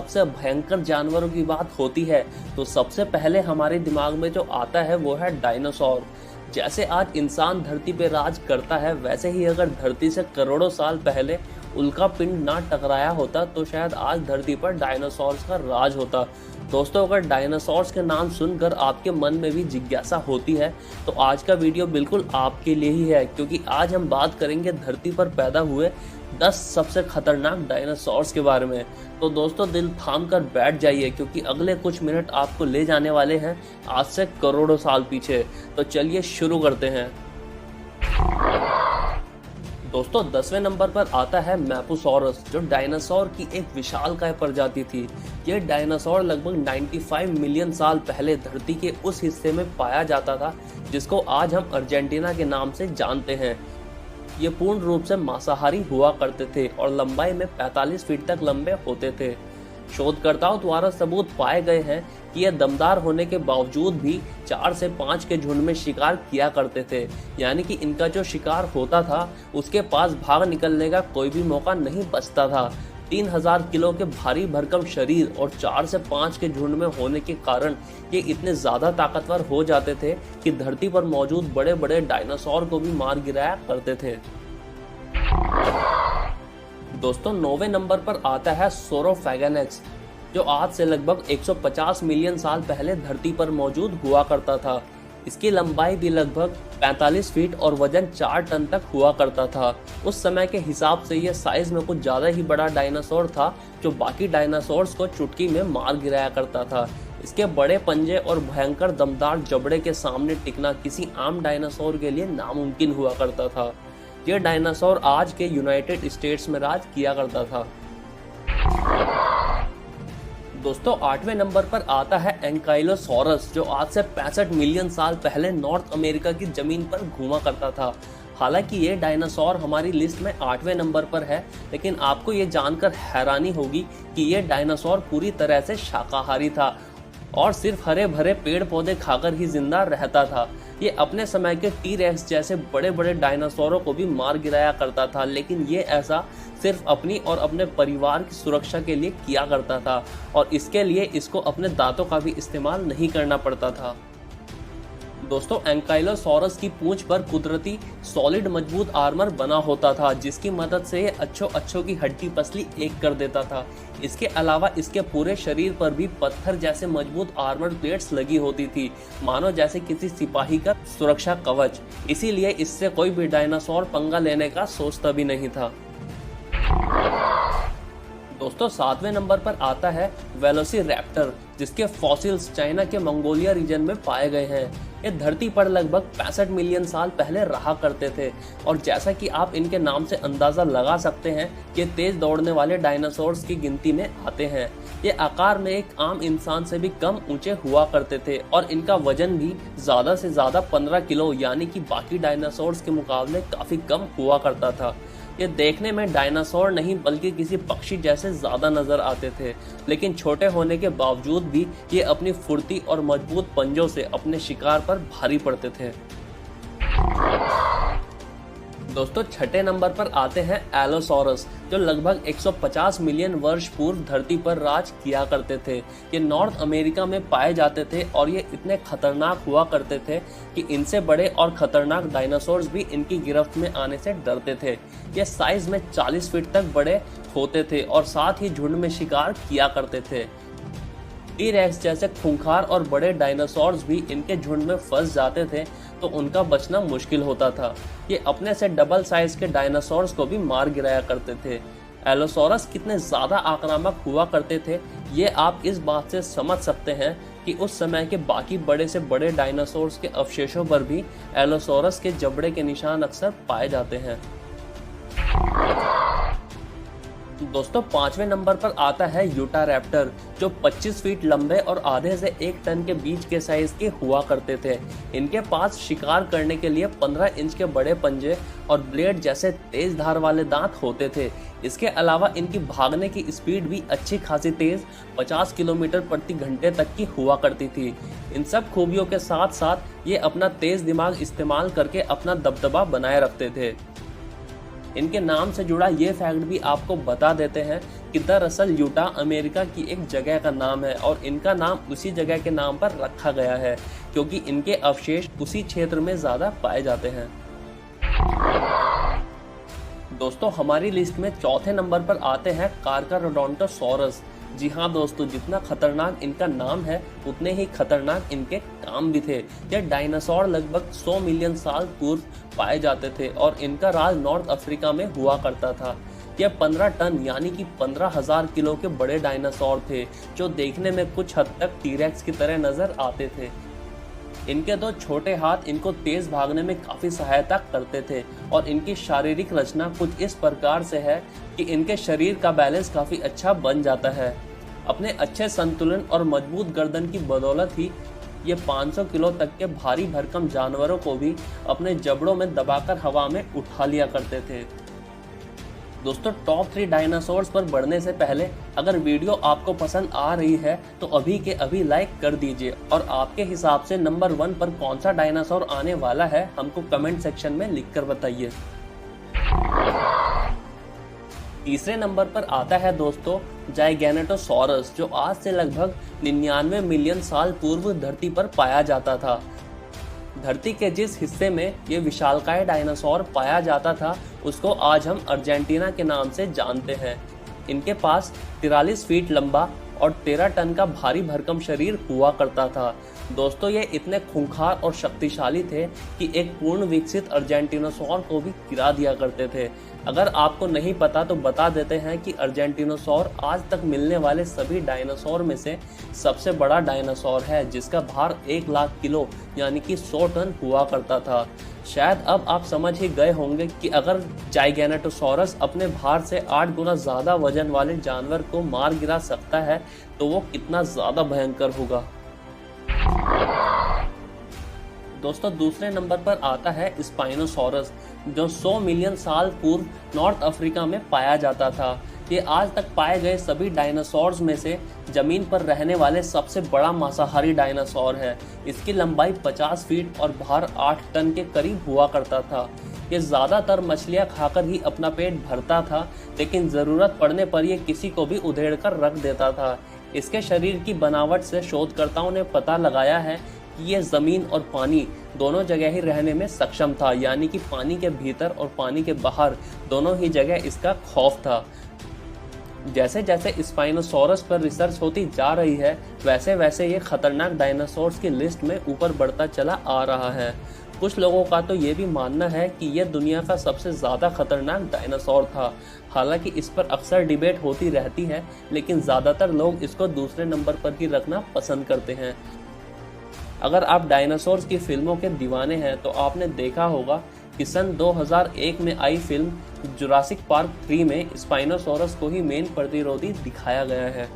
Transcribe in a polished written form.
सबसे भयंकर जानवरों की बात होती है तो सबसे पहले हमारे दिमाग में जो आता है वो है डायनासोर। जैसे आज इंसान धरती पे राज करता है, वैसे ही अगर धरती से करोड़ों साल पहले उल्का पिंड ना टकराया होता तो शायद आज धरती पर डायनासोर्स का राज होता। दोस्तों, अगर डायनासोर्स के नाम सुनकर आपके मन में भी जिज्ञासा होती है तो आज का वीडियो बिल्कुल आपके लिए ही है, क्योंकि आज हम बात करेंगे धरती पर पैदा हुए 10 सबसे खतरनाक डायनासोर्स के बारे में। तो दोस्तों, दिल थाम कर बैठ जाइए, क्योंकि अगले कुछ मिनट आपको ले जाने वाले हैं आज से करोड़ों साल पीछे। तो चलिए शुरू करते हैं। दोस्तों, 10वें नंबर पर आता है मैपुसॉरस, जो डायनासोर की एक विशालकाय प्रजाति थी। ये डायनासोर लगभग 95 मिलियन साल पहले धरती के उस हिस्से में पाया जाता था जिसको आज हम अर्जेंटीना के नाम से जानते हैं। ये पूर्ण रूप से मांसाहारी हुआ करते थे और लंबाई में 45 फीट तक लंबे होते थे। शोधकर्ताओं द्वारा सबूत पाए गए हैं कि ये दमदार होने के बावजूद भी 4 से 5 के झुंड में शिकार किया करते थे, यानी कि इनका जो शिकार होता था उसके पास भाग निकलने का कोई भी मौका नहीं बचता था। 3000 किलो के भारी भरकम शरीर और 4 से 5 के झुंड में होने के कारण ये इतने ज्यादा ताकतवर हो जाते थे कि धरती पर मौजूद बड़े बड़े डायनासोर को भी मार गिराया करते थे। दोस्तों, 9वें नंबर पर आता है सोरोफेगेनेक्स, जो आज से लगभग 150 मिलियन साल पहले धरती पर मौजूद हुआ करता था। इसकी लंबाई भी लगभग 45 फीट और वजन 4 टन तक हुआ करता था। उस समय के हिसाब से यह साइज में कुछ ज्यादा ही बड़ा डायनासोर था, जो बाकी डायनासोर्स को चुटकी में मार गिराया करता था। इसके बड़े पंजे और भयंकर दमदार जबड़े के सामने टिकना किसी आम डायनासोर के लिए नामुमकिन हुआ करता था। यह डायनासोर आज के यूनाइटेड स्टेट्स में राज किया करता था। दोस्तों, 8वें नंबर पर आता है एंकाइलोसॉरस, जो आज से 65 मिलियन साल पहले नॉर्थ अमेरिका की जमीन पर घूमा करता था। हालांकि ये डायनासोर हमारी लिस्ट में 8वें नंबर पर है, लेकिन आपको ये जानकर हैरानी होगी कि ये डायनासोर पूरी तरह से शाकाहारी था और सिर्फ हरे भरे पेड़ पौधे खाकर ही जिंदा रहता था। ये अपने समय के टी-रेक्स जैसे बड़े बड़े डायनासोरों को भी मार गिराया करता था, लेकिन ये ऐसा सिर्फ अपनी और अपने परिवार की सुरक्षा के लिए किया करता था और इसके लिए इसको अपने दांतों का भी इस्तेमाल नहीं करना पड़ता था। दोस्तों, एंकाइलोसॉरस की पूंछ पर कुदरती सॉलिड मजबूत आर्मर बना होता था, जिसकी मदद से ये अच्छों की हड्डी पसली एक कर देता था। इसके अलावा इसके पूरे शरीर पर भी पत्थर जैसे मजबूत आर्मर प्लेट्स लगी होती थी, मानो जैसे किसी सिपाही का सुरक्षा कवच। इसीलिए इससे कोई भी डायनासोर पंगा लेने का सोचता भी नहीं था। दोस्तों, 7वें नंबर पर आता है वेलोसिरैप्टर, जिसके फॉसिल्स चाइना के मंगोलिया रीजन में पाए गए हैं। ये धरती पर लगभग 65 मिलियन साल पहले रहा करते थे और जैसा कि आप इनके नाम से अंदाजा लगा सकते हैं कि तेज दौड़ने वाले डायनासोर्स की गिनती में आते हैं। ये आकार में एक आम इंसान से भी कम ऊंचे हुआ करते थे और इनका वजन भी ज्यादा से ज्यादा 15 किलो, यानी कि बाकी डायनासोर्स के मुकाबले काफी कम हुआ करता था। ये देखने में डायनासोर नहीं बल्कि किसी पक्षी जैसे ज्यादा नजर आते थे, लेकिन छोटे होने के बावजूद भी ये अपनी फुर्ती और मजबूत पंजों से अपने शिकार पर भारी पड़ते थे। दोस्तों, 6ठे नंबर पर आते हैं एलोसॉरस, जो लगभग 150 मिलियन वर्ष पूर्व धरती पर राज किया करते थे। ये नॉर्थ अमेरिका में पाए जाते थे और ये इतने खतरनाक हुआ करते थे कि इनसे बड़े और खतरनाक डायनासोर्स भी इनकी गिरफ्त में आने से डरते थे। ये साइज में 40 फीट तक बड़े होते थे और साथ ही झुंड में शिकार किया करते थे। टी-रेक्स जैसे खूंखार और बड़े डायनासोर्स भी इनके झुंड में फंस जाते थे तो उनका बचना मुश्किल होता था। ये अपने से डबल साइज के डायनासोर्स को भी मार गिराया करते थे। एलोसॉरस कितने ज्यादा आक्रामक हुआ करते थे ये आप इस बात से समझ सकते हैं कि उस समय के बाकी बड़े से बड़े डायनासोर्स के अवशेषों पर भी एलोसॉरस के जबड़े के निशान अक्सर पाए जाते हैं। दोस्तों, 5वें नंबर पर आता है यूटारैप्टर, जो 25 फीट लंबे और आधे से 1 टन के बीच के साइज के हुआ करते थे। इनके पास शिकार करने के लिए 15 इंच के बड़े पंजे और ब्लेड जैसे तेज धार वाले दांत होते थे। इसके अलावा इनकी भागने की स्पीड भी अच्छी खासी तेज 50 किलोमीटर प्रति घंटे तक की हुआ करती थी। इन सब खूबियों के साथ साथ ये अपना तेज दिमाग इस्तेमाल करके अपना दबदबा बनाए रखते थे। इनके नाम से जुड़ा ये फैक्ट भी आपको बता देते हैं कि दरअसल यूटा अमेरिका की एक जगह का नाम है और इनका नाम उसी जगह के नाम पर रखा गया है क्योंकि इनके अवशेष उसी क्षेत्र में ज़्यादा पाए जाते हैं। दोस्तों, हमारी लिस्ट में चौथे नंबर पर आते हैं कार्चारोडोंटोसॉरस। जी हाँ दोस्तों, जितना खतरनाक इनका नाम है उतने ही खतरनाक इनके काम भी थे। ये डायनासोर लगभग 100 मिलियन साल पूर्व पाए जाते थे और इनका राज नॉर्थ अफ्रीका में हुआ करता था। ये 15 टन यानी कि 15,000 किलो के बड़े डायनासोर थे जो देखने में कुछ हद तक टीरेक्स की तरह नजर आते थे। इनके दो छोटे हाथ इनको तेज भागने में काफी सहायता करते थे और इनकी शारीरिक रचना कुछ इस प्रकार से है कि इनके शरीर का बैलेंस काफी अच्छा बन जाता है। अपने अच्छे संतुलन और मजबूत गर्दन की बदौलत ही ये 500 किलो तक के भारी भरकम जानवरों को भी अपने जबड़ों में दबाकर हवा में उठा लिया करते थे। दोस्तों, टॉप 3 डायनासोर्स पर बढ़ने से पहले अगर वीडियो आपको पसंद आ रही है तो अभी के अभी लाइक कर दीजिए और आपके हिसाब से नंबर 1 पर कौन सा डायनासोर आने वाला है हमको कमेंट सेक्शन में लिखकर बताइए। तीसरे नंबर पर आता है दोस्तों जाइगैनेटोसॉरस, जो आज से लगभग 99 मिलियन साल पूर्व धरती पर पाया जाता था। धरती के जिस हिस्से में ये विशालकाय डायनासोर पाया जाता था उसको आज हम अर्जेंटीना के नाम से जानते हैं। इनके पास 43 फीट लंबा और 13 टन का भारी भरकम शरीर हुआ करता था। दोस्तों, ये इतने खूंखार और शक्तिशाली थे कि एक पूर्ण विकसित अर्जेंटिनोसॉर को भी गिरा दिया करते थे। अगर आपको नहीं पता तो बता देते हैं कि अर्जेंटिनोसॉर आज तक मिलने वाले सभी डायनासोर में से सबसे बड़ा डायनासोर है, जिसका भार 1 लाख किलो यानी कि 100 टन हुआ करता था। शायद अब आप समझ ही गए होंगे कि अगर जाइगैनेटोसॉरस अपने भार से 8 गुना ज़्यादा वजन वाले जानवर को मार गिरा सकता है तो वो कितना ज़्यादा भयंकर होगा। दोस्तों, दूसरे नंबर पर आता है स्पाइनोसॉरस, जो 100 मिलियन साल पूर्व नॉर्थ अफ्रीका में पाया जाता था। ये आज तक पाए गए सभी डायनासोर्स में से जमीन पर रहने वाले सबसे बड़ा मांसाहारी डायनासोर है। इसकी लंबाई 50 फीट और भार 8 टन के करीब हुआ करता था। ये ज़्यादातर मछलियाँ खाकर ही अपना पेट भरता था, लेकिन ज़रूरत पड़ने पर यह किसी को भी उधेड़ कर रख देता था। इसके शरीर की बनावट से शोधकर्ताओं ने पता लगाया है कि ये ज़मीन और पानी दोनों जगह ही रहने में सक्षम था, यानी कि पानी के भीतर और पानी के बाहर दोनों ही जगह इसका खौफ था। जैसे जैसे स्पाइनोसॉरस पर रिसर्च होती जा रही है वैसे वैसे ये खतरनाक डायनासोर्स की लिस्ट में ऊपर बढ़ता चला आ रहा है। कुछ लोगों का तो ये भी मानना है कि यह दुनिया का सबसे ज़्यादा खतरनाक डायनासोर था। हालांकि इस पर अक्सर डिबेट होती रहती है, लेकिन ज़्यादातर लोग इसको दूसरे नंबर पर ही रखना पसंद करते हैं। अगर आप डायनासोर्स की फिल्मों के दीवाने हैं तो आपने देखा होगा कि सन 2001 में आई फिल्म जुरासिक पार्क 3 में स्पाइनोसॉरस को ही मेन प्रतिरोधी दिखाया गया है।